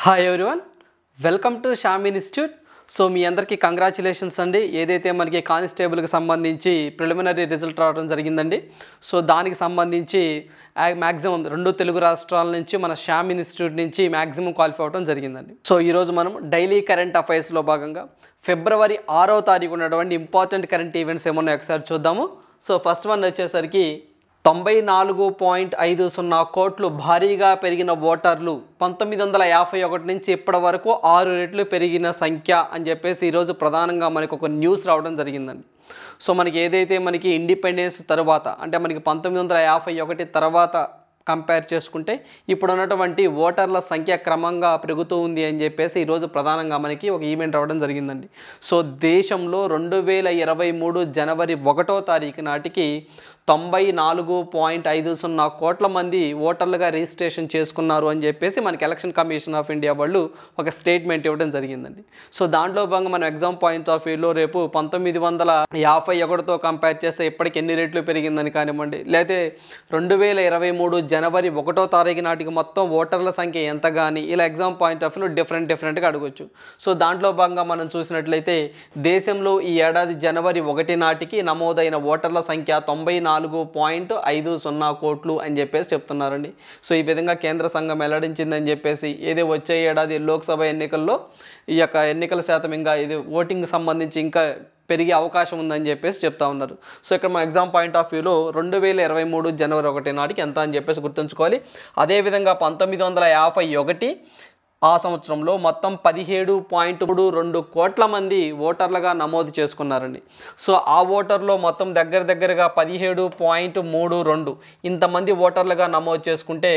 Hi everyone, welcome to Shyam institute. So మీ అందరికీ congratulations అండి. ఏదైతే మనకి కానిస్టేబుల్కి సంబంధించి ప్రిలిమినరీ రిజల్ట్ రావడం జరిగిందండి. సో దానికి సంబంధించి మ్యాక్సిమం 2 తెలుగు రాష్ట్రాల నుంచి మన శ్యామ్ ఇన్స్టిట్యూట్ నుంచి మ్యాక్సిమం క్వాలిఫై అవ్వడం జరిగిందండి. సో ఈరోజు మనం డైలీ కరెంట్ అఫైర్స్లో భాగంగా ఫిబ్రవరి 6వ తారీఖు ఉన్నటువంటి ఇంపార్టెంట్ కరెంట్ ఈవెంట్స్ ఏమన్నా ఒకసారి చూద్దాము. సో ఫస్ట్ వన్ వచ్చేసరికి 94.50 కోట్లు భారీగా పెరిగిన ఓటర్లు 1951 నుంచి ఇప్పటి వరకు 6 రెట్లు పెరిగిన సంఖ్య అని చెప్పేసి ఈరోజు ప్రధానంగా మనకు ఒక న్యూస్ రావడం జరిగిందండి. సో మనకి ఏదైతే మనకి ఇండిపెండెన్స్ తర్వాత అంటే మనకి 1951 తర్వాత కంపేర్ చేసుకుంటే ఇప్పుడు ఉన్నటువంటి ఓటర్ల సంఖ్య క్రమంగా పెరుగుతూ ఉంది అని చెప్పేసి ఈరోజు ప్రధానంగా మనకి ఒక ఈవెంట్ రావడం జరిగిందండి. సో దేశంలో 2023 జనవరి 1వ తారీఖు నాటికి 94.50 కోట్ల మంది ఓటర్లుగా రిజిస్ట్రేషన్ చేసుకున్నారు అని చెప్పేసి మనకి ఎలక్షన్ కమిషన్ ఆఫ్ ఇండియా వాళ్ళు ఒక స్టేట్మెంట్ ఇవ్వడం జరిగిందండి. సో దాంట్లో భాగంగా మనం ఎగ్జామ్ పాయింట్ ఆఫ్ వ్యూలో రేపు 1951తో కంపేర్ చేస్తే ఇప్పటికి ఎన్ని రేట్లు పెరిగిందని కానివ్వండి, లేకపోతే 2023 జనవరి 1వ తారీఖు నాటికి మొత్తం ఓటర్ల సంఖ్య ఎంత కానీ ఇలా ఎగ్జామ్ పాయింట్ ఆఫ్ వ్యూలో డిఫరెంట్గా అడగొచ్చు. సో దాంట్లో భాగంగా మనం చూసినట్లయితే దేశంలో ఈ ఏడాది జనవరి 1 నాటికి నమోదైన ఓటర్ల సంఖ్య 94.50 కోట్లు అని చెప్పేసి చెప్తున్నారండి. సో ఈ విధంగా కేంద్ర సంఘం వెల్లడించిందని చెప్పేసి ఏదో వచ్చే ఏడాది లోక్సభ ఎన్నికల్లో ఈ యొక్క ఎన్నికల శాతం ఇంకా ఇది ఓటింగ్ సంబంధించి ఇంకా పెరిగే అవకాశం ఉందని చెప్పేసి చెప్తా ఉన్నారు. సో ఇక్కడ మన ఎగ్జామ్ పాయింట్ ఆఫ్ వ్యూలో 2023 జనవరి 1 నాటికి ఎంత అని చెప్పేసి గుర్తుంచుకోవాలి. అదేవిధంగా 1951 ఆ సంవత్సరంలో మొత్తం 17.32 కోట్ల మంది ఓటర్లుగా నమోదు చేసుకున్నారండి. సో ఆ ఓటర్లో మొత్తం దగ్గరగా 17.32 ఇంతమంది ఓటర్లుగా నమోదు చేసుకుంటే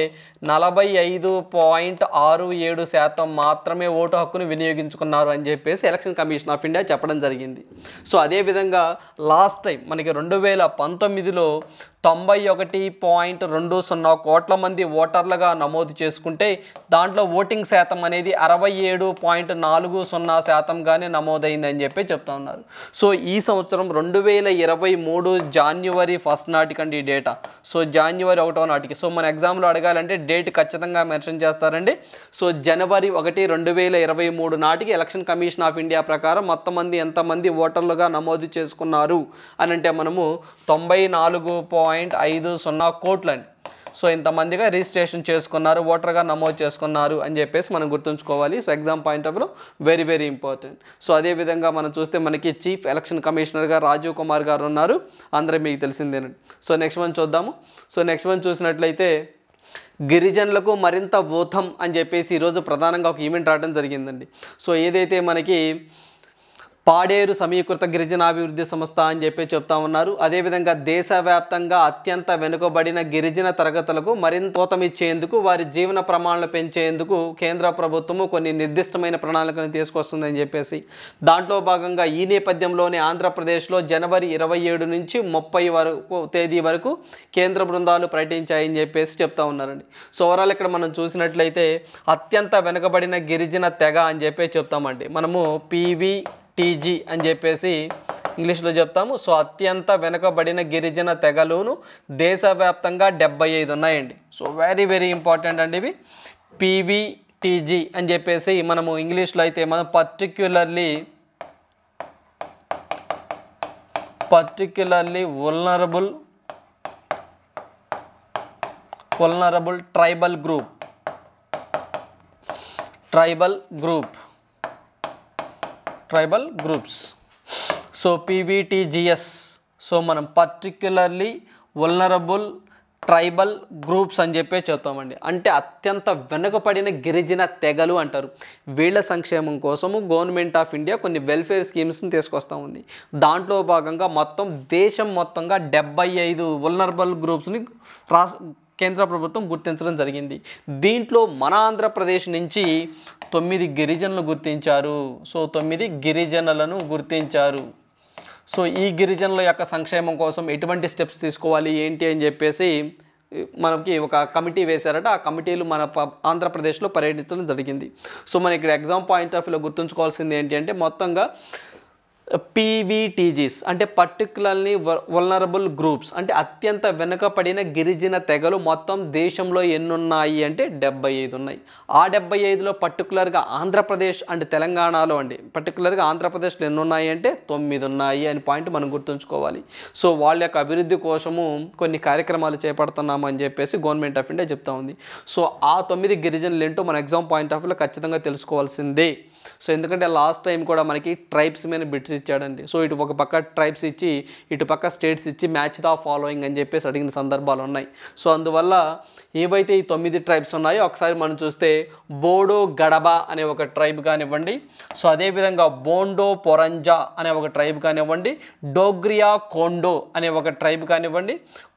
45.67% మాత్రమే ఓటు హక్కును వినియోగించుకున్నారు అని చెప్పేసి ఎలక్షన్ కమిషన్ ఆఫ్ ఇండియా చెప్పడం జరిగింది. సో అదేవిధంగా లాస్ట్ టైం మనకి 2019లో 91.20 కోట్ల మంది ఓటర్లుగా నమోదు చేసుకుంటే దాంట్లో ఓటింగ్ శాతం అనేది 67.40% నమోదైందని చెప్పి చెప్తా ఉన్నారు. సో ఈ సంవత్సరం 2023 జనవరి 1 నాటికండి ఈ డేటా. సో జనవరి 1వ నాటికి సో మన ఎగ్జామ్లో అడగాలంటే డేట్ ఖచ్చితంగా మెన్షన్ చేస్తారండి. సో జనవరి 1, 2023 నాటికి ఎలక్షన్ కమిషన్ ఆఫ్ ఇండియా ప్రకారం మొత్తం మంది ఎంతమంది ఓటర్లుగా నమోదు చేసుకున్నారు అని అంటే మనము 94.50 కోట్లు అండి. సో ఇంతమందిగా రిజిస్ట్రేషన్ చేసుకున్నారు, ఓటర్గా నమోదు చేసుకున్నారు అని చెప్పేసి మనం గుర్తుంచుకోవాలి. సో ఎగ్జామ్ పాయింట్ ఆఫ్ వ్యూలో వెరీ ఇంపార్టెంట్. సో అదేవిధంగా మనం చూస్తే మనకి చీఫ్ ఎలక్షన్ కమిషనర్గా రాజీవ్ కుమార్ గారు ఉన్నారు, అందరూ మీకు తెలిసిందేనండి. సో నెక్స్ట్ వన్ చూద్దాము. సో నెక్స్ట్ వన్ చూసినట్లయితే గిరిజనులకు మరింత ఊతం అని చెప్పేసి ఈరోజు ప్రధానంగా ఒక ఈవెంట్ రావడం జరిగిందండి. సో ఏదైతే మనకి పాడేరు సమీకృత గిరిజనాభివృద్ధి సంస్థ అని చెప్పి చెప్తా ఉన్నారు. అదేవిధంగా దేశవ్యాప్తంగా అత్యంత వెనుకబడిన గిరిజన తరగతులకు మరింత ఊతమిచ్చేందుకు వారి జీవన ప్రమాణాలు పెంచేందుకు కేంద్ర ప్రభుత్వము కొన్ని నిర్దిష్టమైన ప్రణాళికలను తీసుకొస్తుందని చెప్పేసి దాంట్లో భాగంగా ఈ నేపథ్యంలోనే ఆంధ్రప్రదేశ్లో జనవరి 27 నుంచి 30 తేదీ వరకు కేంద్ర బృందాలు పర్యటించాయని చెప్పేసి చెప్తా ఉన్నారండి. సో ఓవరాల్ ఇక్కడ మనం చూసినట్లయితే అత్యంత వెనుకబడిన గిరిజన తెగ అని చెప్పి చెప్తామండి. మనము PVTG అని చెప్పేసి ఇంగ్లీష్లో చెప్తాము. సో అత్యంత వెనుకబడిన గిరిజన తెగలును దేశవ్యాప్తంగా 75 ఉన్నాయండి. సో వెరీ ఇంపార్టెంట్ అండి ఇవి. PVTG అని చెప్పేసి మనము ఇంగ్లీష్లో అయితే మనం particularly vulnerable tribal groups. So PVTGS. So మనం పర్టిక్యులర్లీ వల్నరబుల్ ట్రైబల్ గ్రూప్స్ అని చెప్పే చెప్తామండి. అంటే అత్యంత వెనుకబడిన గిరిజన తెగలు అంటారు. వీళ్ళ సంక్షేమం కోసము గవర్నమెంట్ ఆఫ్ ఇండియా కొన్ని వెల్ఫేర్ స్కీమ్స్ని తీసుకొస్తూ ఉంది. దాంట్లో భాగంగా మొత్తం దేశం మొత్తంగా 75 వల్నరబుల్ గ్రూప్స్ని కేంద్ర ప్రభుత్వం గుర్తించడం జరిగింది. దీంట్లో మన ఆంధ్రప్రదేశ్ నుంచి 9 గిరిజనులు గుర్తించారు. సో 9 గిరిజనులను గుర్తించారు. సో ఈ గిరిజనుల యొక్క సంక్షేమం కోసం ఎటువంటి స్టెప్స్ తీసుకోవాలి ఏంటి అని చెప్పేసి మనకి ఒక కమిటీ వేశారట. ఆ కమిటీలు మన ఆంధ్రప్రదేశ్లో పర్యటించడం జరిగింది. సో మన ఇక్కడ ఎగ్జామ్ పాయింట్ ఆఫ్ వ్యూలో గుర్తుంచుకోవాల్సింది ఏంటి అంటే మొత్తంగా పీవీటీజీస్ అంటే పర్టికులర్లీ వల్నరబుల్ గ్రూప్స్ అంటే అత్యంత వెనుకబడిన గిరిజన తెగలు మొత్తం దేశంలో ఎన్ని ఉన్నాయి అంటే 75 ఉన్నాయి. ఆ 75లో పర్టికులర్గా ఆంధ్రప్రదేశ్ అండ్ తెలంగాణలో పర్టికులర్గా ఆంధ్రప్రదేశ్లో ఎన్ని ఉన్నాయి అంటే 9 ఉన్నాయి అని పాయింట్ మనం గుర్తుంచుకోవాలి. సో వాళ్ళ యొక్క అభివృద్ధి కోసము కొన్ని కార్యక్రమాలు చేపడుతున్నాము అని చెప్పేసి గవర్నమెంట్ ఆఫ్ ఇండియా చెప్తా ఉంది. సో ఆ 9 గిరిజనులు ఏంటో మన ఎగ్జామ్ పాయింట్ ఆఫ్ వ్యూలో ఖచ్చితంగా తెలుసుకోవాల్సిందే. సో ఎందుకంటే లాస్ట్ టైం కూడా మనకి ట్రైబ్స్ మీద బిట్స్ ఇచ్చాడండి. సో ఇటు ఒక పక్క ట్రైబ్స్ ఇచ్చి ఇటు పక్క స్టేట్స్ ఇచ్చి మ్యాచ్ ద ఫాలోయింగ్ అని చెప్పేసి అడిగిన సందర్భాలు ఉన్నాయి. సో అందువల్ల ఏవైతే ఈ 9 ట్రైబ్స్ ఉన్నాయో ఒకసారి మనం చూస్తే బోడో గడబ అనే ఒక ట్రైబ్ కానివ్వండి, సో అదేవిధంగా బోండో పొరంజా అనే ఒక ట్రైబ్ కానివ్వండి, డోగ్రియా కోండో అనే ఒక ట్రైబ్ కానివ్వండి,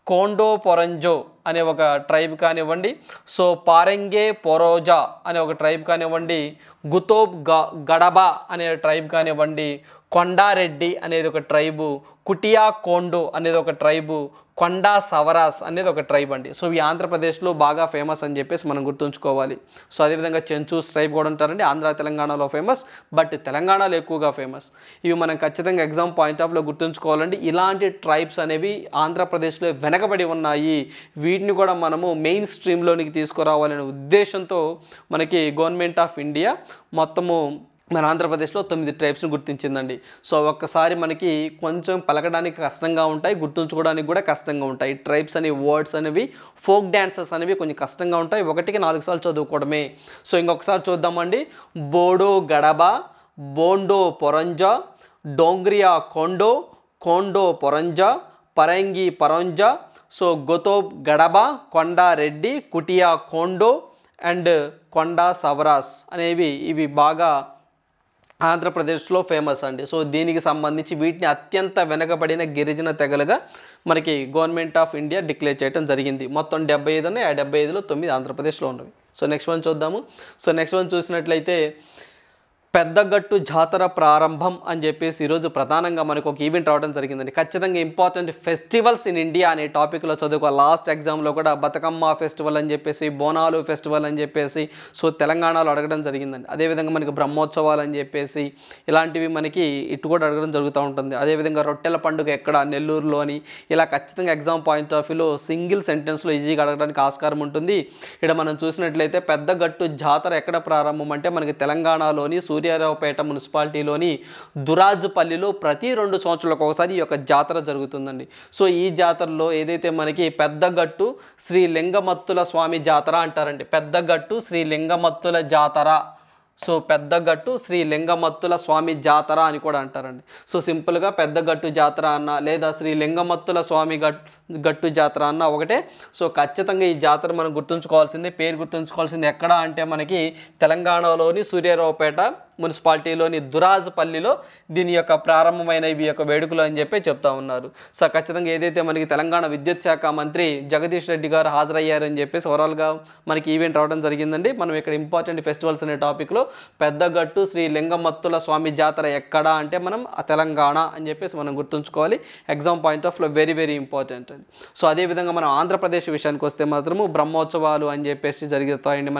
కోండో పొరంజో అనే ఒక ట్రైబ్ కానివ్వండి, సో పారెంగే పొరోజా అనే ఒక ట్రైబ్ కానివ్వండి, గుతోబ్ గడబా అనే ట్రైబ్ కానివ్వండి, కొండారెడ్డి అనేది ఒక ట్రైబు, కుటియా కోండో అనేది ఒక ట్రైబు, కొండా సవరాస్ అనేది ఒక ట్రైబ్ అండి. సో ఈ ఆంధ్రప్రదేశ్లో బాగా ఫేమస్ అని చెప్పేసి మనం గుర్తుంచుకోవాలి. సో అదేవిధంగా చెంచూస్ ట్రైబ్ కూడా ఉంటారండి, ఆంధ్ర తెలంగాణలో ఫేమస్, బట్ తెలంగాణలో ఎక్కువగా ఫేమస్. ఇవి మనం ఖచ్చితంగా ఎగ్జామ్ పాయింట్ ఆఫ్లో గుర్తుంచుకోవాలండి. ఇలాంటి ట్రైబ్స్ అనేవి ఆంధ్రప్రదేశ్లో వెనకబడి ఉన్నాయి, వీటిని కూడా మనము మెయిన్ స్ట్రీమ్లోనికి తీసుకురావాలనే ఉద్దేశంతో మనకి గవర్నమెంట్ ఆఫ్ ఇండియా మొత్తము మన ఆంధ్రప్రదేశ్లో 9 ట్రైబ్స్ని గుర్తించిందండి. సో ఒక్కసారి మనకి కొంచెం పలకడానికి కష్టంగా ఉంటాయి, గుర్తుంచుకోవడానికి కూడా కష్టంగా ఉంటాయి. ట్రైబ్స్ అనే వర్డ్స్ అనేవి, ఫోక్ డ్యాన్సెస్ అనేవి కొంచెం కష్టంగా ఉంటాయి, 1కి 4 సార్లు చదువుకోవడమే. సో ఇంకొకసారి చూద్దామండి. బోడో గడబ, బోండో పొరంజా, డోంగ్రియా కోండో, కోండో పొరంజా, పరంగి పరంజా, సో గొతోబ్ గడబ, కొండారెడ్డి, కుటియా కోండో అండ్ కొండా సవరాస్ అనేవి ఇవి బాగా ఆంధ్రప్రదేశ్లో ఫేమస్ అండి. సో దీనికి సంబంధించి వీటిని అత్యంత వెనకబడిన గిరిజన తెగలుగా మనకి గవర్నమెంట్ ఆఫ్ ఇండియా డిక్లేర్ చేయడం జరిగింది. మొత్తం 75 ఉన్నాయి, ఆ 75లో 9 ఆంధ్రప్రదేశ్లో ఉన్నవి. సో నెక్స్ట్ వన్ చూద్దాము. సో నెక్స్ట్ వన్ చూసినట్లయితే పెద్దగట్టు జాతర ప్రారంభం అని చెప్పేసి ఈరోజు ప్రధానంగా మనకు ఒక ఈవెంట్ రావడం జరిగిందండి. ఖచ్చితంగా ఇంపార్టెంట్ ఫెస్టివల్స్ ఇన్ ఇండియా అనే టాపిక్లో చదువుకో. లాస్ట్ ఎగ్జామ్లో కూడా బతుకమ్మ ఫెస్టివల్ అని చెప్పేసి, బోనాలు ఫెస్టివల్ అని చెప్పేసి సో తెలంగాణలో అడగడం జరిగిందండి. అదేవిధంగా మనకి బ్రహ్మోత్సవాలు అని చెప్పేసి ఇలాంటివి మనకి ఇటు కూడా అడగడం జరుగుతూ ఉంటుంది. అదేవిధంగా రొట్టెల పండుగ ఎక్కడ, నెల్లూరులో అని ఇలా ఖచ్చితంగా ఎగ్జామ్ పాయింట్ ఆఫ్ వ్యూలో సింగిల్ సెంటెన్స్లో ఈజీగా అడగడానికి ఆస్కారం ఉంటుంది. ఇక్కడ మనం చూసినట్లయితే పెద్దగట్టు జాతర ఎక్కడ ప్రారంభం అంటే మనకి తెలంగాణలోని సూర్యారావుపేట మున్సిపాలిటీలోని దురాజుపల్లిలో ప్రతి 2 సంవత్సరాలకు ఒకసారి ఈ యొక్క జాతర జరుగుతుందండి. సో ఈ జాతరలో ఏదైతే మనకి పెద్దగట్టు శ్రీ లింగమత్తుల స్వామి జాతర అంటారండి. పెద్దగట్టు శ్రీ లింగమత్తుల జాతర, సో పెద్దగట్టు శ్రీ లింగమత్తుల స్వామి జాతర అని కూడా అంటారండి. సో సింపుల్గా పెద్దగట్టు జాతర అన్న లేదా శ్రీ లింగమత్తుల స్వామి గట్టు జాతర అన్న ఒకటే. సో ఖచ్చితంగా ఈ జాతర మనం గుర్తుంచుకోవాల్సిందే, పేరు గుర్తుంచుకోవాల్సింది ఎక్కడ అంటే మనకి తెలంగాణలోని సూర్యారావుపేట మున్సిపాలిటీలోని దురాజుపల్లిలో దీని యొక్క ప్రారంభమైన ఇవి యొక్క వేడుకలు అని చెప్పి చెప్తా ఉన్నారు. సో ఖచ్చితంగా ఏదైతే మనకి తెలంగాణ విద్యుత్ శాఖ మంత్రి జగదీష్ రెడ్డి గారు హాజరయ్యారని చెప్పేసి ఓవరాల్గా మనకి ఈవెంట్ రావడం జరిగిందండి. మనం ఇక్కడ ఇంపార్టెంట్ ఫెస్టివల్స్ అనే టాపిక్లో పెద్దగట్టు శ్రీ లింగమత్తుల స్వామి జాతర ఎక్కడ అంటే మనం తెలంగాణ అని చెప్పేసి మనం గుర్తుంచుకోవాలి. Exam point of very very important అండి. సో అదేవిధంగా మనం ఆంధ్రప్రదేశ్ విషయానికి వస్తే మాత్రము బ్రహ్మోత్సవాలు అని చెప్పేసి జరుగుతాయండి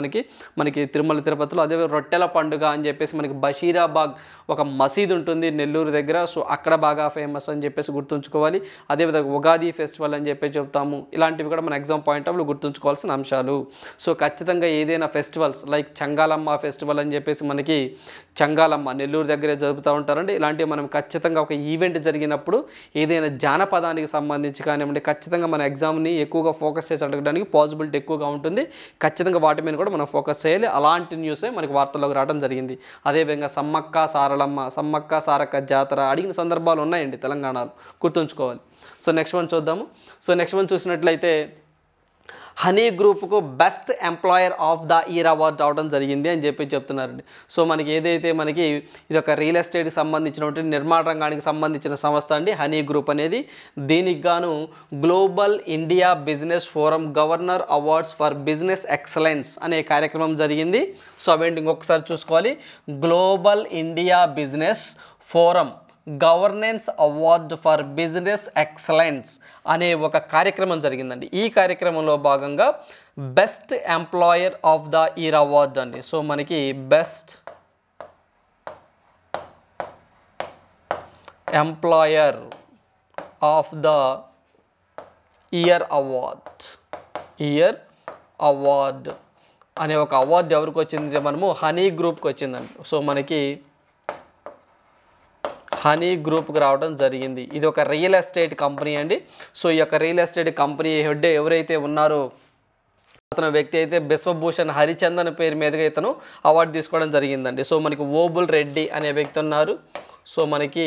మనకి తిరుమల తిరుపతిలో. అదే రొట్టెల పండుగ అని చెప్పేసి మనకి బషీరాబాగ్ ఒక మసీద్ ఉంటుంది నెల్లూరు దగ్గర, సో అక్కడ బాగా ఫేమస్ అని చెప్పేసి గుర్తుంచుకోవాలి. అదేవిధంగా ఉగాది ఫెస్టివల్ అని చెప్పి చెప్తాము. ఇలాంటివి కూడా మన ఎగ్జామ్ పాయింట్ ఆఫ్ గుర్తుంచుకోవాల్సిన అంశాలు. సో ఖచ్చితంగా ఏదైనా ఫెస్టివల్స్ లైక్ చంగాలమ్మ ఫెస్టివల్ అని చెప్పేసి మనకి చంగాలమ్మ నెల్లూరు దగ్గరే జరుపుతూ ఉంటారండి. ఇలాంటివి మనం ఖచ్చితంగా ఒక ఈవెంట్ జరిగినప్పుడు ఏదైనా జానపదానికి సంబంధించి కానివ్వండి ఖచ్చితంగా మన ఎగ్జామ్ని ఎక్కువగా ఫోకస్ చేసి అడగడానికి పాసిబిలిటీ ఎక్కువగా ఉంటుంది. ఖచ్చితంగా వాటి మీద కూడా మనం ఫోకస్ చేయాలి. అలాంటి న్యూసే మనకి వార్తల్లోకి రావడం జరిగింది. అదేవిధంగా సమ్మక్క సారలమ్మ, సమ్మక్క సారక్క జాతర అడిగిన సందర్భాలు ఉన్నాయండి తెలంగాణలో, గుర్తుంచుకోవాలి. సో నెక్స్ట్ వన్ చూద్దాము. సో నెక్స్ట్ వన్ చూసినట్లయితే హనీ గ్రూప్కు best employer of the year award రావడం జరిగింది అని చెప్పి చెప్తున్నారండి. సో మనకి ఏదైతే మనకి ఇది ఒక రియల్ ఎస్టేట్కి సంబంధించినటువంటి నిర్మాణ రంగానికి సంబంధించిన సంస్థ అండి హనీ గ్రూప్ అనేది. దీనికి గాను global India business forum governor awards for business excellence అనే కార్యక్రమం జరిగింది. సో అవేంటి ఇంకొకసారి చూసుకోవాలి. Global India business forum governance award for business excellence అనే ఒక కార్యక్రమం జరిగిందండి. ఈ కార్యక్రమంలో భాగంగా best employer of the year award అండి. సో మనకి best employer of the year award అనే ఒక అవార్డు ఎవరికి వచ్చింది? మనము హనీ గ్రూప్కి వచ్చిందండి. సో మనకి హనీ గ్రూప్కి రావడం జరిగింది. ఇది ఒక రియల్ ఎస్టేట్ కంపెనీ అండి. సో ఈ యొక్క రియల్ ఎస్టేట్ కంపెనీ హెడ్ ఎవరైతే ఉన్నారో అతను వ్యక్తి అయితే బిశ్వభూషణ్ హరిచందన్ పేరు మీదుగా ఇతను అవార్డు తీసుకోవడం జరిగిందండి. సో మనకి ఓబుల్ రెడ్డి అనే వ్యక్తి ఉన్నారు. సో మనకి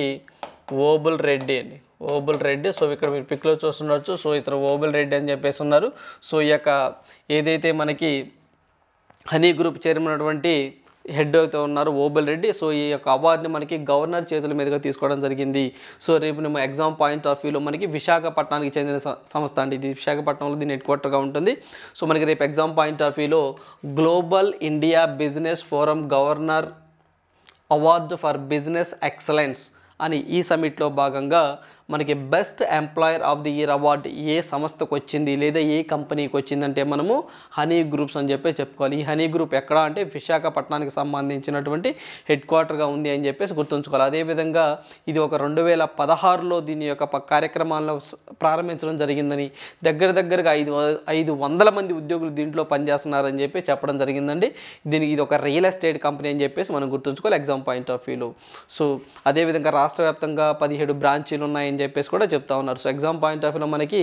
ఓబుల్ రెడ్డి అండి, ఓబుల్ రెడ్డి. సో ఇక్కడ మీరు పిక్లో చూస్తుండొచ్చు. సో ఇతను ఓబుల్ రెడ్డి అని చెప్పేసి ఉన్నారు. సో ఈ యొక్క ఏదైతే మనకి హనీ గ్రూప్ చైర్మన్ అటువంటి హెడ్ అయితే ఉన్నారు ఓబుల్ రెడ్డి. సో ఈ యొక్క అవార్డుని మనకి గవర్నర్ చేతుల మీదుగా తీసుకోవడం జరిగింది. సో రేపు మేము ఎగ్జామ్ పాయింట్ ఆఫ్ వ్యూలో మనకి విశాఖపట్నానికి చెందిన సంస్థ అండి. ఇది విశాఖపట్నంలో దీని హెడ్ క్వార్టర్గా ఉంటుంది. సో మనకి రేపు ఎగ్జామ్ పాయింట్ ఆఫ్ వ్యూలో global India business forum governor award for business excellence అని ఈ సమిట్లో భాగంగా మనకి best employer of the year award ఏ సంస్థకు వచ్చింది లేదా ఏ కంపెనీకి వచ్చిందంటే మనము హనీ గ్రూప్స్ అని చెప్పి చెప్పుకోవాలి. ఈ హనీ గ్రూప్ ఎక్కడ అంటే విశాఖపట్నానికి సంబంధించినటువంటి హెడ్ క్వార్టర్గా ఉంది అని చెప్పేసి గుర్తుంచుకోవాలి. అదేవిధంగా ఇది ఒక 2016లో దీని యొక్క కార్యక్రమాలను ప్రారంభించడం జరిగిందని, దగ్గరగా 500 మంది ఉద్యోగులు దీంట్లో పనిచేస్తున్నారని చెప్పి చెప్పడం జరిగిందండి. దీనికి ఇది ఒక రియల్ ఎస్టేట్ కంపెనీ అని చెప్పేసి మనం గుర్తుంచుకోవాలి ఎగ్జామ్ పాయింట్ ఆఫ్ వ్యూలో. సో అదేవిధంగా రాష్ట్ర వ్యాప్తంగా 17 బ్రాంచీలు ఉన్నాయని చెప్పేసి కూడా చెప్తా ఉన్నారు. సో ఎగ్జామ్ పాయింట్ ఆఫ్ వ్యూలో మనకి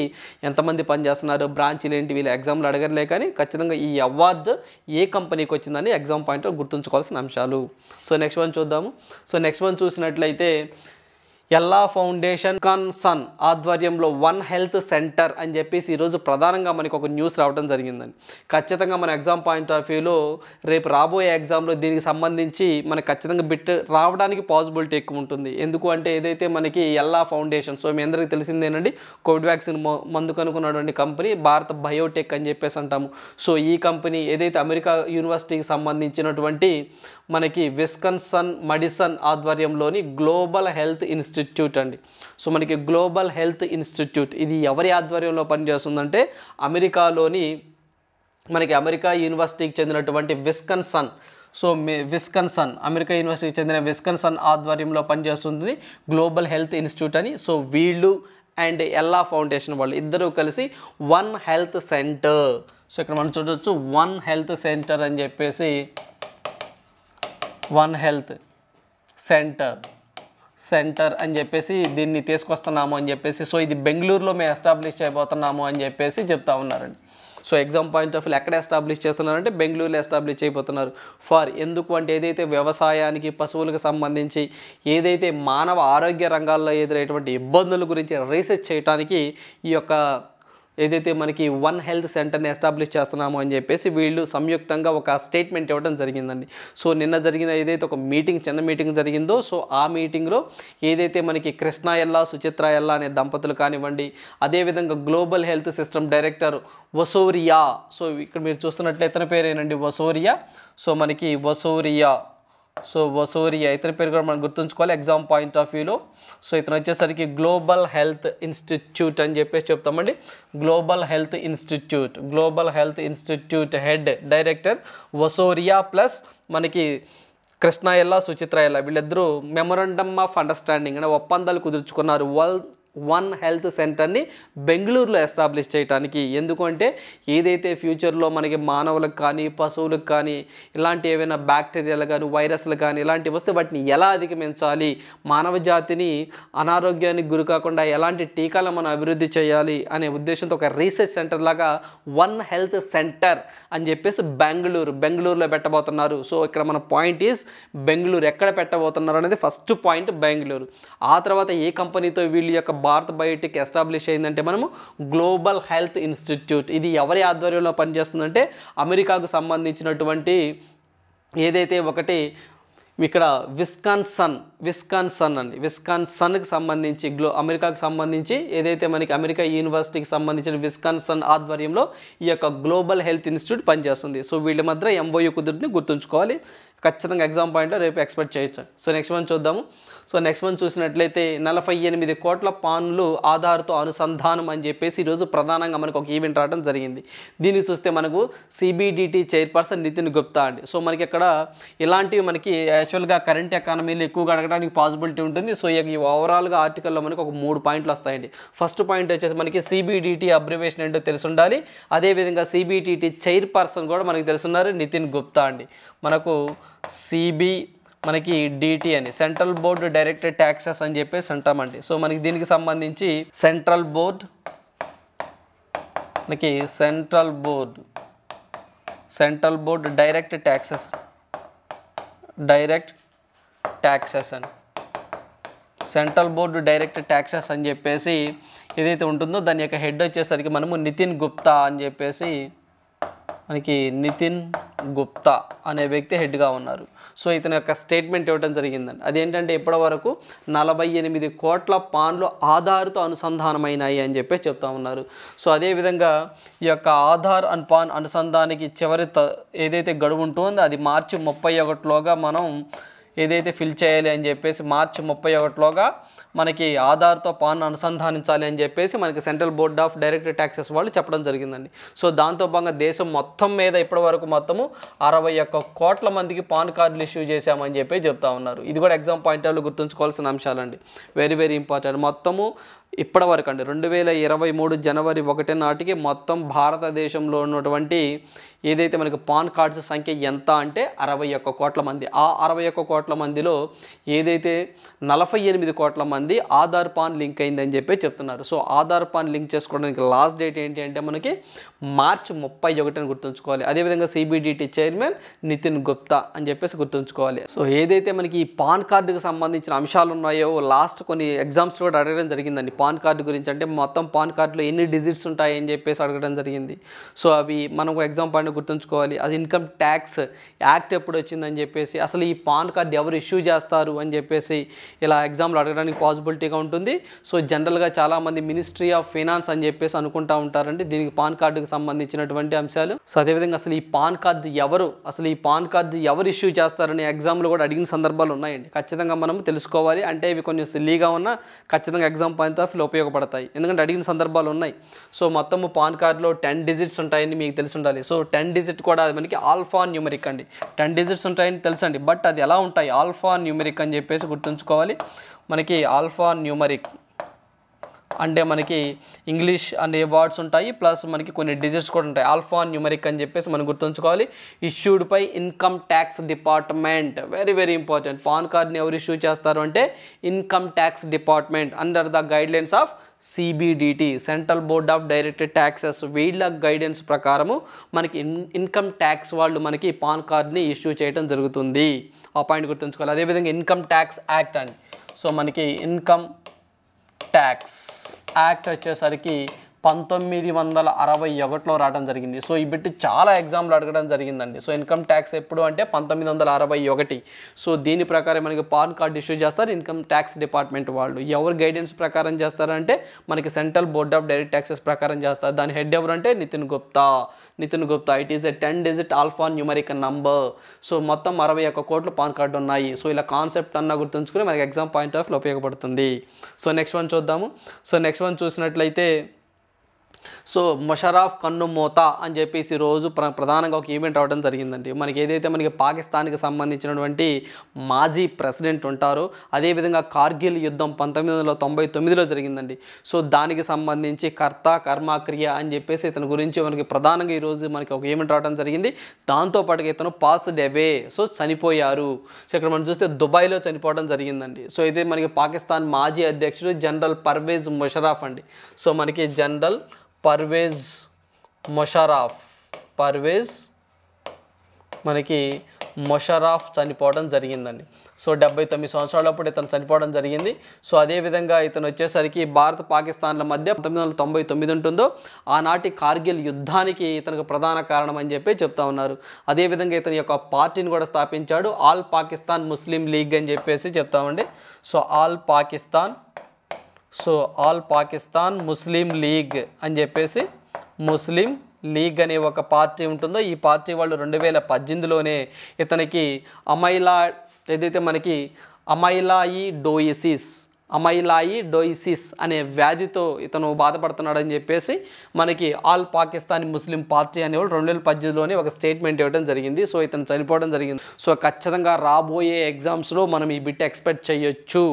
ఎంతమంది పనిచేస్తున్నారు, బ్రాంచీలు ఏంటి, వీళ్ళు ఎగ్జామ్లు అడగలే కానీ ఖచ్చితంగా ఈ అవార్డు ఏ కంపెనీకి వచ్చిందని ఎగ్జామ్ పాయింట్ గుర్తుంచుకోవాల్సిన అంశాలు. సో నెక్స్ట్ వన్ చూద్దాము. సో నెక్స్ట్ వన్ చూసినట్లయితే ఎల్లా ఫౌండేషన్ సన్ ఆధ్వర్యంలో వన్ హెల్త్ సెంటర్ అని చెప్పేసి ఈరోజు ప్రధానంగా మనకి ఒక న్యూస్ రావడం జరిగిందండి. ఖచ్చితంగా మన ఎగ్జామ్ పాయింట్ ఆఫ్ వ్యూలో రేపు రాబోయే ఎగ్జామ్లో దీనికి సంబంధించి మనకు ఖచ్చితంగా బిట్ రావడానికి పాసిబిలిటీ ఎక్కువ ఉంటుంది. ఎందుకు అంటే ఏదైతే మనకి ఎల్లా ఫౌండేషన్, సో మీ అందరికీ తెలిసిందేనండి, కోవిడ్ వ్యాక్సిన్ మందు కనుక్కున్నటువంటి కంపెనీ భారత బయోటెక్ అని చెప్పేసి అంటాము. సో ఈ కంపెనీ ఏదైతే అమెరికా యూనివర్సిటీకి సంబంధించినటువంటి మనకి విస్కన్సన్ మెడిసిన్ ఆధ్వర్యంలోని గ్లోబల్ హెల్త్ ఇన్స్టిట్యూట్ అండి. సో మనకి గ్లోబల్ హెల్త్ ఇన్స్టిట్యూట్ ఇది ఎవరి ఆధ్వర్యంలో పనిచేస్తుందంటే అమెరికాలోని మనకి అమెరికా యూనివర్సిటీకి చెందినటువంటి విస్కన్సన్, సో విస్కన్సన్ అమెరికా యూనివర్సిటీకి చెందిన విస్కన్సన్ ఆధ్వర్యంలో పనిచేస్తుంది గ్లోబల్ హెల్త్ ఇన్స్టిట్యూట్ అని. సో వీళ్ళు అండ్ ఎల్లా ఫౌండేషన్ వాళ్ళు ఇద్దరూ కలిసి వన్ హెల్త్ సెంటర్, సో ఇక్కడ మనం చూడవచ్చు వన్ హెల్త్ సెంటర్ అని చెప్పేసి వన్ హెల్త్ సెంటర్ అని చెప్పేసి దీన్ని తీసుకొస్తున్నాము అని చెప్పేసి, సో ఇది బెంగళూరులో మేము ఎస్టాబ్లిష్ చేయబోతున్నాము అని చెప్పేసి చెప్తా ఉన్నారండి. So exam point of view ఎక్కడ ఎస్టాబ్లిష్ చేస్తున్నారంటే బెంగళూరులో ఎస్టాబ్లిష్ చేయబోతున్నారు. ఎందుకు అంటే ఏదైతే వ్యవసాయానికి పశువులకు సంబంధించి ఏదైతే మానవ ఆరోగ్య రంగాల్లో ఎదురయ్యేటువంటి ఇబ్బందుల గురించి రీసెర్చ్ చేయడానికి ఈ యొక్క ఏదైతే మనకి వన్ హెల్త్ సెంటర్ని ఎస్టాబ్లిష్ చేస్తున్నాము అని చెప్పేసి వీళ్ళు సంయుక్తంగా ఒక స్టేట్మెంట్ ఇవ్వడం జరిగిందండి. సో నిన్న జరిగిన ఏదైతే ఒక చిన్న మీటింగ్ జరిగిందో, సో ఆ మీటింగ్లో ఏదైతే మనకి కృష్ణ ఎల్లా సుచిత్ర ఎల్లా అనే దంపతులు కానివ్వండి, అదేవిధంగా గ్లోబల్ హెల్త్ సిస్టమ్ డైరెక్టర్ వసోరియా, సో ఇక్కడ మీరు చూస్తున్నట్లయితే ఇతని పేరేనండి వసోరియా. సో మనకి వసోరియా ఇతని పేరు కూడా మనం గుర్తుంచుకోవాలి ఎగ్జామ్ పాయింట్ ఆఫ్ వ్యూలో. సో ఇతను వచ్చేసరికి గ్లోబల్ హెల్త్ ఇన్స్టిట్యూట్ అని చెప్పేసి చెప్తామండి. Global health institute head director వసోరియా ప్లస్ మనకి కృష్ణ ఎల్లా సుచిత్ర ఎల్లా వీళ్ళిద్దరూ మెమొరండమ్ ఆఫ్ అండర్స్టాండింగ్ అంటే ఒప్పందాలు కుదుర్చుకున్నారు వన్ హెల్త్ సెంటర్ని బెంగళూరులో ఎస్టాబ్లిష్ చేయడానికి. ఎందుకంటే ఏదైతే ఫ్యూచర్లో మనకి మానవులకు కానీ పశువులకు కానీ ఇలాంటి ఏవైనా బ్యాక్టీరియాలు కానీ వైరస్లు కానీ ఇలాంటివి వస్తే వాటిని ఎలా అధిగమించాలి, మానవ జాతిని అనారోగ్యానికి గురి కాకుండా ఎలాంటి టీకాలను మనం అభివృద్ధి చేయాలి అనే ఉద్దేశంతో ఒక రీసెర్చ్ సెంటర్ లాగా వన్ హెల్త్ సెంటర్ అని చెప్పేసి బెంగళూరులో పెట్టబోతున్నారు. సో ఇక్కడ మన పాయింట్ ఈజ్ బెంగళూరు ఎక్కడ పెట్టబోతున్నారు అనేది ఫస్ట్ పాయింట్ బెంగళూరు. ఆ తర్వాత ఏ కంపెనీతో వీళ్ళ యొక్క భారత్ బయోటెక్ ఎస్టాబ్లిష్ అయిందంటే మనము గ్లోబల్ హెల్త్ ఇన్స్టిట్యూట్. ఇది ఎవరి ఆధ్వర్యంలో పనిచేస్తుందంటే అమెరికాకు సంబంధించినటువంటి ఏదైతే ఒకటి ఇక్కడ విస్కాన్సన్కి సంబంధించి అమెరికాకు సంబంధించి ఏదైతే మనకి అమెరికా యూనివర్సిటీకి సంబంధించిన విస్కాన్సన్ ఆధ్వర్యంలో ఈ యొక్క గ్లోబల్ హెల్త్ ఇన్స్టిట్యూట్ పనిచేస్తుంది. సో వీళ్ళ మధ్య MOU కుదిరిని గుర్తుంచుకోవాలి. ఖచ్చితంగా ఎగ్జామ్ పాయింట్లో రేపు ఎక్స్పెక్ట్ చేయొచ్చు. సో నెక్స్ట్ వన్ చూద్దాము. సో నెక్స్ట్ వన్ చూసినట్లయితే 48 కోట్ల పాన్లు ఆధార్తో అనుసంధానం అని చెప్పేసి ఈరోజు ప్రధానంగా మనకు ఒక ఈవెంట్ రావడం జరిగింది. దీన్ని చూస్తే మనకు CBDT చైర్పర్సన్ నితిన్ గుప్తా అండి. సో మనకి ఇక్కడ ఇలాంటివి మనకి యాక్చువల్గా కరెంట్ ఎకానమీలో ఎక్కువగా అడగడానికి పాసిబిలిటీ ఉంటుంది. సో ఈ ఓవరాల్గా ఆర్టికల్లో మనకు ఒక 3 పాయింట్లు వస్తాయండి. ఫస్ట్ పాయింట్ వచ్చేసి మనకి CBDT అబ్రివేషన్ ఏంటో తెలిసి ఉండాలి. అదేవిధంగా CBDT చైర్పర్సన్ కూడా మనకి తెలుసున్నారు నితిన్ గుప్తా అండి. మనకు మనకి DT అని సెంట్రల్ బోర్డ్ డైరెక్టెడ్ ట్యాక్సెస్ అని చెప్పేసి అంటామండి. సో మనకి దీనికి సంబంధించి సెంట్రల్ బోర్డ్ డైరెక్ట్ ట్యాక్సెస్ అని సెంట్రల్ బోర్డు డైరెక్ట్ ట్యాక్సెస్ అని చెప్పేసి ఏదైతే ఉంటుందో దాని యొక్క హెడ్ వచ్చేసరికి మనము నితిన్ గుప్తా అని చెప్పేసి మనకి నితిన్ గుప్తా అనే వ్యక్తి హెడ్గా ఉన్నారు. సో ఇతని యొక్క స్టేట్మెంట్ ఇవ్వడం జరిగిందండి. అదేంటంటే ఇప్పటి వరకు 48 కోట్ల పాన్లు ఆధార్తో అనుసంధానమైనాయి అని చెప్పి చెప్తా ఉన్నారు. సో అదేవిధంగా ఈ యొక్క ఆధార్ అండ్ పాన్ అనుసంధానానికి చివరి ఏదైతే గడువు ఉంటుందో అది మార్చి 31లోగా మనం ఏదైతే ఫిల్ చేయాలి అని చెప్పేసి మార్చి 31లోగా మనకి ఆధార్తో పాన్ అనుసంధానించాలి అని చెప్పేసి మనకి central board of direct taxes వాళ్ళు చెప్పడం జరిగిందండి. సో దాంతో భాగంగా దేశం మొత్తం మీద ఇప్పటివరకు మొత్తము 61 కోట్ల మందికి పాన్ కార్డులు ఇష్యూ చేశామని చెప్పి చెప్తా ఉన్నారు. ఇది కూడా ఎగ్జామ్ పాయింట్ ఆఫ్ గుర్తుంచుకోవాల్సిన అంశాలండి. Very very important. మొత్తము ఇప్పటివరకు అండి 2023 జనవరి 1 నాటికి మొత్తం భారతదేశంలో ఉన్నటువంటి ఏదైతే మనకి పాన్ కార్డ్స్ సంఖ్య ఎంత అంటే 61 కోట్ల మంది. ఆ 61 కోట్ల మందిలో ఏదైతే 48 కోట్ల మంది ఆధార్ పాన్ లింక్ అయిందని చెప్పి చెప్తున్నారు. సో ఆధార్ పాన్ లింక్ చేసుకోవడానికి లాస్ట్ డేట్ ఏంటి అంటే మనకి మార్చి 31 గుర్తుంచుకోవాలి. అదేవిధంగా CBDT చైర్మన్ నితిన్ గుప్తా అని చెప్పేసి గుర్తుంచుకోవాలి. సో ఏదైతే మనకి ఈ పాన్ కార్డుకి సంబంధించిన అంశాలు ఉన్నాయో లాస్ట్ కొన్ని ఎగ్జామ్స్ కూడా అడగడం జరిగిందండి. పాన్ కార్డు గురించి అంటే మొత్తం పాన్ కార్డులో ఎన్ని డిజిట్స్ ఉంటాయి అని చెప్పేసి అడగడం జరిగింది. సో అవి మనకు ఎగ్జామ్ పాయింట్ గుర్తుంచుకోవాలి. అది ఇన్కమ్ ట్యాక్స్ యాక్ట్ ఎప్పుడు వచ్చిందని చెప్పేసి, అసలు ఈ పాన్ కార్డు ఎవరు ఇష్యూ చేస్తారు అని చెప్పేసి ఇలా ఎగ్జామ్లో అడగడానికి పాసిబిలిటీగా ఉంటుంది. సో జనరల్గా చాలామంది మినిస్ట్రీ ఆఫ్ ఫైనాన్స్ అని చెప్పేసి అనుకుంటా ఉంటారండి దీనికి పాన్ కార్డుకి సంబంధించినటువంటి అంశాలు. సో అదేవిధంగా అసలు ఈ పాన్ కార్డు ఎవరు ఇష్యూ చేస్తారని ఎగ్జామ్లో కూడా అడిగిన సందర్భాలు ఉన్నాయండి. ఖచ్చితంగా మనం తెలుసుకోవాలి. అంటే ఇవి కొంచెం సిల్లీగా ఉన్నా ఖచ్చితంగా ఎగ్జామ్ పాయింట్ ఆఫ్ ఉపయోగపడతాయి. ఎందుకంటే అడిగిన సందర్భాలు ఉన్నాయి. సో మొత్తము పాన్ కార్డులో 10 డిజిట్స్ ఉంటాయని మీకు తెలిసి ఉండాలి. సో 10 డిజిట్ కూడా అది మనకి ఆల్ఫా న్యూమరిక్ అండి. 10 డిజిట్స్ ఉంటాయని తెలుసండి. బట్ అది ఎలా ఉంటాయి ఆల్ఫా న్యూమరిక్ అని చెప్పేసి గుర్తుంచుకోవాలి. మనకి ఆల్ఫా న్యూమరిక్ అంటే మనకి ఇంగ్లీష్ అనే వర్డ్స్ ఉంటాయి ప్లస్ మనకి కొన్ని డిజిట్స్ కూడా ఉంటాయి. ఆల్ఫా న్యూమరిక్ అని చెప్పేసి మనం గుర్తుంచుకోవాలి. Issued by income tax department. Very very important. Pan కార్డ్ని ఎవరు ఇష్యూ చేస్తారు అంటే income tax department under the guidelines of CBDT central board of direct taxes. వీళ్ళ గైడెన్స్ ప్రకారము మనకి ఇన్కమ్ ట్యాక్స్ వాళ్ళు మనకి పాన్ కార్డ్ని ఇష్యూ చేయడం జరుగుతుంది. ఆ పాయింట్ గుర్తుంచుకోవాలి. అదేవిధంగా ఇన్కమ్ ట్యాక్స్ యాక్ట్ అండి. సో మనకి ఇన్కమ్ ట్యాక్స్ యాక్ట్ వచ్చేసరికి 1961లో రావడం జరిగింది. సో ఈ బిట్ చాలా ఎగ్జామ్లు అడగడం జరిగిందండి. సో ఇన్కమ్ ట్యాక్స్ ఎప్పుడు అంటే 1961. సో దీని ప్రకారం మనకి పాన్ కార్డ్ ఇష్యూ చేస్తారు ఇన్కమ్ ట్యాక్స్ డిపార్ట్మెంట్ వాళ్ళు. ఎవరు గైడెన్స్ ప్రకారం చేస్తారంటే మనకి central board of direct taxes ప్రకారం చేస్తారు. దాని హెడ్ ఎవరంటే Nitin Gupta. It is a 10 digit alphanumeric number. So మొత్తం 61 కోట్ల పాన్ కార్డు ఉన్నాయి. సో ఇలా కాన్సెప్ట్ అన్న గుర్తుంచుకుని మనకి ఎగ్జామ్ పాయింట్ ఆఫ్ ఉపయోగపడుతుంది. సో నెక్స్ట్ వన్ చూద్దాము. సో నెక్స్ట్ వన్ చూసినట్లయితే సో ముషరఫ్ కన్నుమూత అని చెప్పేసి రోజు ప్రధానంగా ఒక ఈవెంట్ అవ్వడం జరిగిందండి. మనకి ఏదైతే మనకి పాకిస్తాన్కి సంబంధించినటువంటి మాజీ ప్రెసిడెంట్ ఉంటారో అదేవిధంగా కార్గిల్ యుద్ధం 1999లో జరిగిందండి. సో దానికి సంబంధించి కర్త కర్మ క్రియ అని చెప్పేసి ఇతని గురించి మనకి ప్రధానంగా ఈరోజు మనకి ఒక ఈవెంట్ రావడం జరిగింది. దాంతోపాటుగా ఇతను పాస్డ్ అవే. సో చనిపోయారు. సో ఇక్కడ మనం చూస్తే దుబాయ్లో చనిపోవడం జరిగిందండి. సో ఇదే మనకి పాకిస్తాన్ మాజీ అధ్యక్షుడు జనరల్ పర్వేజ్ ముషరఫ్ అండి. సో మనకి జనరల్ పర్వేజ్ ముషరఫ్ చనిపోవడం జరిగిందండి. సో 79 సంవత్సరాలప్పుడు ఇతను చనిపోవడం జరిగింది. సో అదేవిధంగా ఇతను వచ్చేసరికి భారత పాకిస్తాన్ల మధ్య 1999 ఉంటుందో ఆనాటి కార్గిల్ యుద్ధానికి ఇతనికి ప్రధాన కారణం అని చెప్పి చెప్తా ఉన్నారు. అదేవిధంగా ఇతని యొక్క పార్టీని కూడా స్థాపించాడు. ఆల్ పాకిస్తాన్ ముస్లిం లీగ్ అని చెప్పేసి చెప్తామండి. సో ఆల్ పాకిస్తాన్ ముస్లిం లీగ్ అని చెప్పేసి ముస్లిం లీగ్ అనే ఒక పార్టీ ఉంటుందో ఈ పార్టీ వాళ్ళు 2018లోనే ఇతనికి ఏదైతే మనకి అమైలాయిడోయిసిస్ అనే వ్యాధితో ఇతను బాధపడుతున్నాడని చెప్పేసి మనకి ఆల్ పాకిస్తానీ ముస్లిం పార్టీ అనేవాళ్ళు 2018లోనే ఒక స్టేట్మెంట్ ఇవ్వడం జరిగింది. సో ఇతను చనిపోవడం జరిగింది. సో ఖచ్చితంగా రాబోయే ఎగ్జామ్స్లో మనం ఈ బిట్ ఎక్స్పెక్ట్ చేయొచ్చు.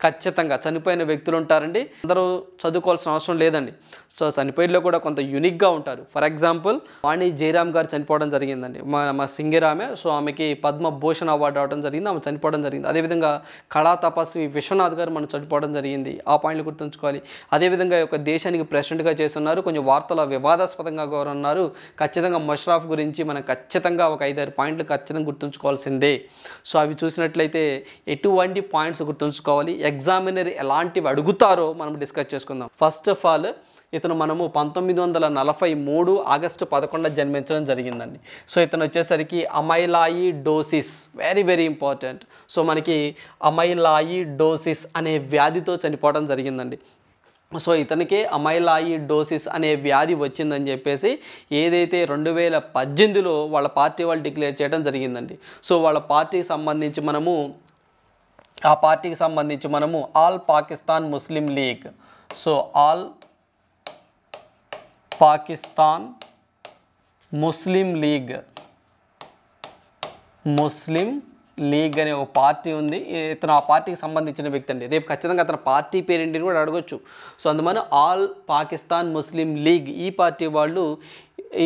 ఖచ్చితంగా చనిపోయిన వ్యక్తులు ఉంటారండి, అందరూ చదువుకోవాల్సిన అవసరం లేదండి. సో చనిపోయిలో కూడా కొంత యూనిక్గా ఉంటారు. ఫర్ ఎగ్జాంపుల్ వాణి జయరామ్ గారు చనిపోవడం జరిగిందండి, మా సింగర్ ఆమె. సో ఆమెకి పద్మభూషణ్ అవార్డు రావడం జరిగింది, ఆమె చనిపోవడం జరిగింది. అదేవిధంగా కళా తపస్వి విశ్వనాథ్ గారు మనం చనిపోవడం జరిగింది. ఆ పాయింట్లు గుర్తుంచుకోవాలి. అదేవిధంగా ఒక దేశానికి ప్రెసిడెంట్గా చేస్తున్నారు, కొంచెం వార్తల వివాదాస్పదంగా కూడా ఉన్నారు. ఖచ్చితంగా ముషర్రాఫ్ గురించి మనం ఖచ్చితంగా ఒక 5-6 పాయింట్లు ఖచ్చితంగా గుర్తుంచుకోవాల్సిందే. సో అవి చూసినట్లయితే ఎటువంటి పాయింట్స్ గుర్తుంచుకోవాలి, ఎగ్జామినర్ ఎలాంటివి అడుగుతారో మనం డిస్కస్ చేసుకుందాం. ఫస్ట్ ఆఫ్ ఆల్ ఇతను మనము 1943 ఆగస్టు 11 జన్మించడం జరిగిందండి. సో ఇతను వచ్చేసరికి అమైలాయిడోసిస్, వెరీ వెరీ ఇంపార్టెంట్. సో మనకి అమైలాయిడోసిస్ అనే వ్యాధితో చనిపోవడం జరిగిందండి. సో ఇతనికి అమైలాయిడోసిస్ అనే వ్యాధి వచ్చిందని చెప్పేసి ఏదైతే 2018లో వాళ్ళ పార్టీ వాళ్ళు డిక్లేర్ చేయడం జరిగిందండి. సో వాళ్ళ పార్టీకి సంబంధించి మనము ఆల్ పాకిస్తాన్ ముస్లిం లీగ్, సో ఆల్ పాకిస్తాన్ ముస్లిం లీగ్ అనే ఒక పార్టీ ఉంది. ఇతను ఆ పార్టీకి సంబంధించిన వ్యక్తి అండి. రేపు ఖచ్చితంగా అతని పార్టీ పేరేంటిని కూడా అడగొచ్చు. సో అందువల్ల ఆల్ పాకిస్తాన్ ముస్లిం లీగ్ ఈ పార్టీ వాళ్ళు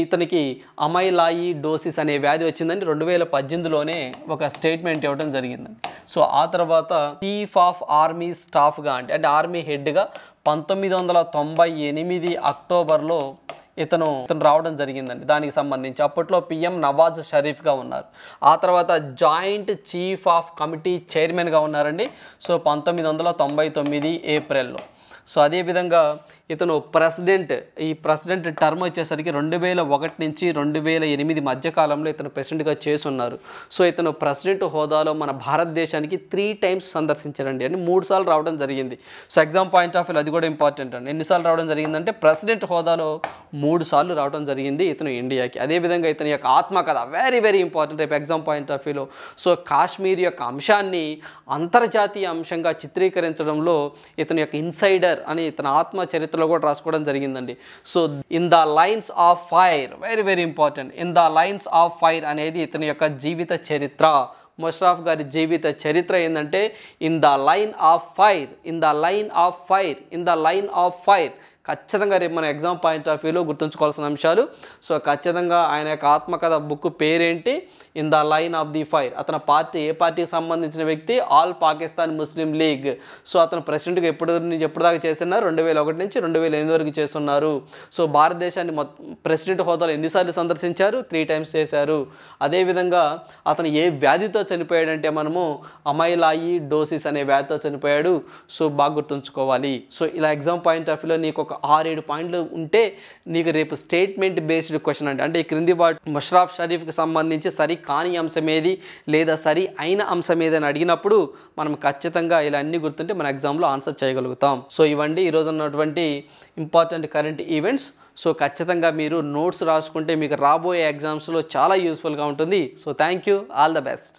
ఇతనికి అమైలాయిడోసిస్ అనే వ్యాధి వచ్చిందని 2018లోనే ఒక స్టేట్మెంట్ ఇవ్వడం జరిగిందండి. సో ఆ తర్వాత చీఫ్ ఆఫ్ ఆర్మీ స్టాఫ్గా అంటే ఆర్మీ హెడ్గా 1998 అక్టోబర్లో ఇతను రావడం జరిగిందండి. దానికి సంబంధించి అప్పట్లో పిఎం నవాజ్ షరీఫ్గా ఉన్నారు. ఆ తర్వాత జాయింట్ చీఫ్ ఆఫ్ కమిటీ చైర్మన్గా ఉన్నారండి. సో 1999 ఏప్రిల్లో. సో అదేవిధంగా ఇతను ప్రెసిడెంట్ టర్మ్ వచ్చేసరికి 2001 నుంచి 2008 మధ్యకాలంలో ఇతను ప్రెసిడెంట్గా చేస్తున్నారు. సో ఇతను ప్రెసిడెంట్ హోదాలో మన భారతదేశానికి 3 టైమ్స్ సందర్శించారండి, అని 3 సార్లు రావడం జరిగింది. So exam point of view అది కూడా ఇంపార్టెంట్ అండి. ఎన్నిసార్లు రావడం జరిగిందంటే ప్రెసిడెంట్ హోదాలో 3 సార్లు రావడం జరిగింది ఇతను ఇండియాకి. అదేవిధంగా ఇతని యొక్క ఆత్మకథ వెరీ వెరీ ఇంపార్టెంట్ రేపు ఎగ్జామ్ పాయింట్ ఆఫ్ వ్యూలో. సో కాశ్మీర్ యొక్క అంశాన్ని అంతర్జాతీయ అంశంగా చిత్రీకరించడంలో ఇతని యొక్క ఇన్సైడర్ అని ఇతని ఆత్మ చరిత్రలో కూడా రాసుకోవడం జరిగిందండి. So in the lines of fire, very very important. In the lines of fire అనేది ఇతని యొక్క జీవిత చరిత్ర. ముషర్రాఫ్ గారి జీవిత చరిత్ర ఏంటంటే in the line of fire. ఖచ్చితంగా రేపు మన ఎగ్జామ్ పాయింట్ ఆఫ్ వ్యూలో గుర్తుంచుకోవాల్సిన అంశాలు. సో ఖచ్చితంగా ఆయన యొక్క ఆత్మకథ బుక్ పేరేంటి, in the line of the fire. అతని పార్టీ ఏ పార్టీకి సంబంధించిన వ్యక్తి, ఆల్ పాకిస్తాన్ ముస్లిం లీగ్. సో అతను ప్రెసిడెంట్గా ఎప్పటిదాకా చేస్తున్నారు, 2001 నుంచి 2008 వరకు చేస్తున్నారు. సో భారతదేశాన్ని ప్రెసిడెంట్ హోదాలో ఎన్నిసార్లు సందర్శించారు, 3 టైమ్స్ చేశారు. అదేవిధంగా అతను ఏ వ్యాధితో చనిపోయాడంటే మనము అమైలాయిడోసిస్ అనే వ్యాధితో చనిపోయాడు. సో బాగా గుర్తుంచుకోవాలి. సో ఇలా ఎగ్జామ్ పాయింట్ ఆఫ్ వ్యూలో నీకు ఒక 6-7 పాయింట్లు ఉంటే నీకు రేపు స్టేట్మెంట్ బేస్డ్ క్వశ్చన్ అంటే ఈ క్రింది వాటి ముషర్రాఫ్ షరీఫ్కి సంబంధించి సరి కాని అంశం ఏది లేదా సరి అయిన అంశం ఏదని అడిగినప్పుడు మనం ఖచ్చితంగా ఇలా అన్ని గుర్తుంటే మన ఎగ్జామ్లో ఆన్సర్ చేయగలుగుతాం. సో ఇవండి ఈరోజు ఉన్నటువంటి ఇంపార్టెంట్ కరెంట్ ఈవెంట్స్. సో ఖచ్చితంగా మీరు నోట్స్ రాసుకుంటే మీకు రాబోయే ఎగ్జామ్స్లో చాలా యూస్ఫుల్గా ఉంటుంది. So thank you, all the best.